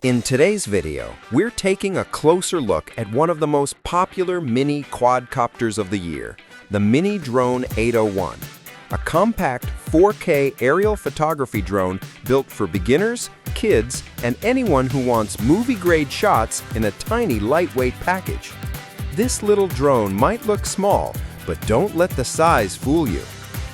In today's video, we're taking a closer look at one of the most popular mini quadcopters of the year, the Mini Drone 801, a compact 4K aerial photography drone built for beginners, kids, and anyone who wants movie-grade shots in a tiny, lightweight package. This little drone might look small, but don't let the size fool you.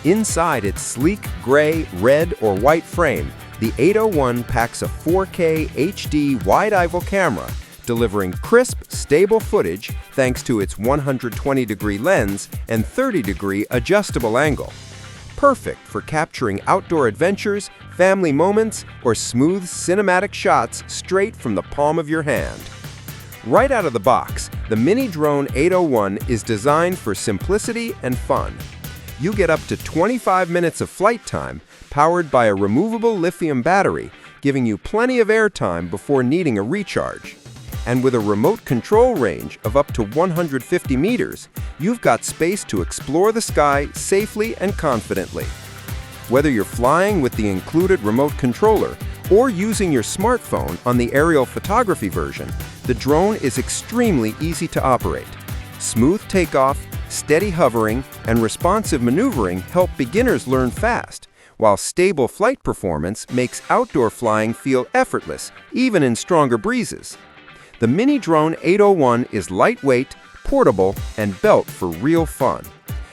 Inside its sleek gray, red, or white frame, the 801 packs a 4K HD wide-angle camera, delivering crisp, stable footage thanks to its 120-degree lens and 30-degree adjustable angle. Perfect for capturing outdoor adventures, family moments, or smooth cinematic shots straight from the palm of your hand. Right out of the box, the Mini Drone 801 is designed for simplicity and fun. You get up to 25 minutes of flight time, powered by a removable lithium battery, giving you plenty of airtime before needing a recharge. And with a remote control range of up to 150 meters, you've got space to explore the sky safely and confidently. Whether you're flying with the included remote controller or using your smartphone on the aerial photography version, the drone is extremely easy to operate. Smooth takeoff, steady hovering, and responsive maneuvering help beginners learn fast, while stable flight performance makes outdoor flying feel effortless, even in stronger breezes. The Mini Drone 801 is lightweight, portable, and built for real fun.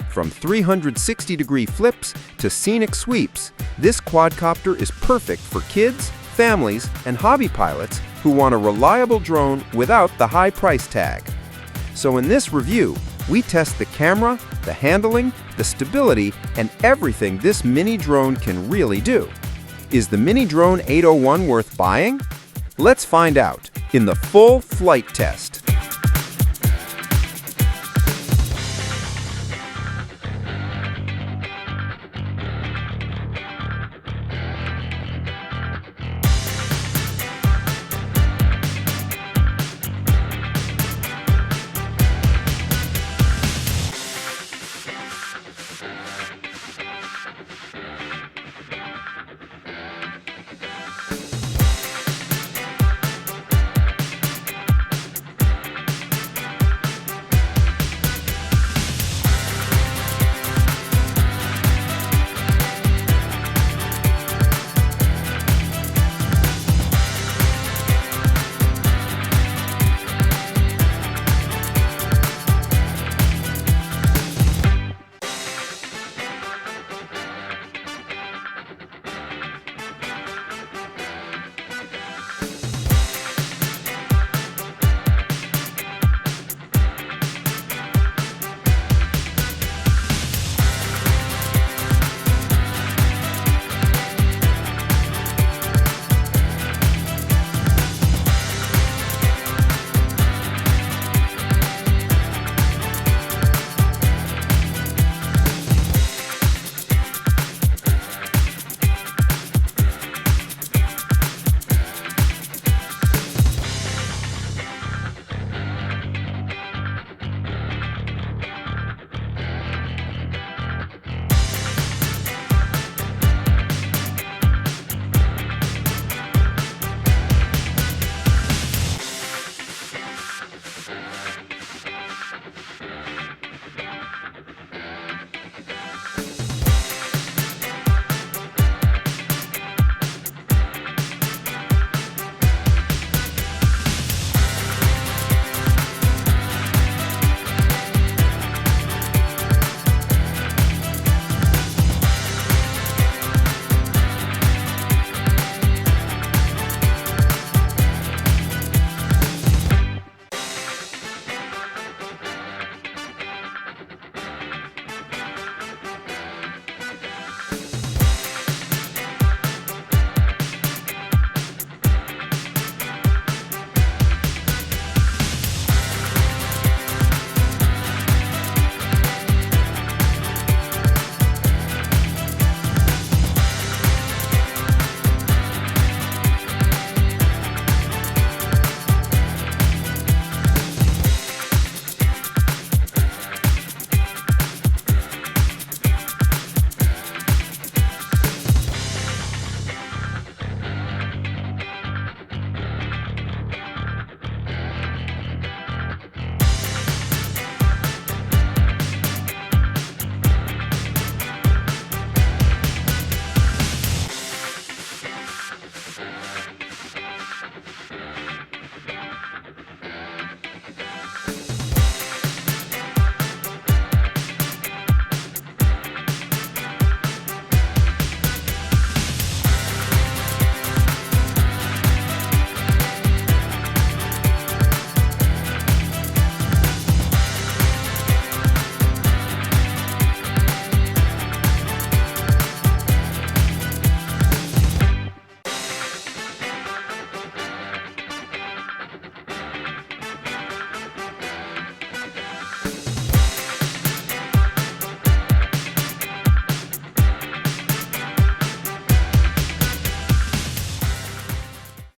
From 360-degree flips to scenic sweeps, this quadcopter is perfect for kids, families, and hobby pilots who want a reliable drone without the high price tag. So in this review, we test the camera, the handling, the stability, and everything this mini drone can really do. Is the Mini Drone 801 worth buying? Let's find out in the full flight test.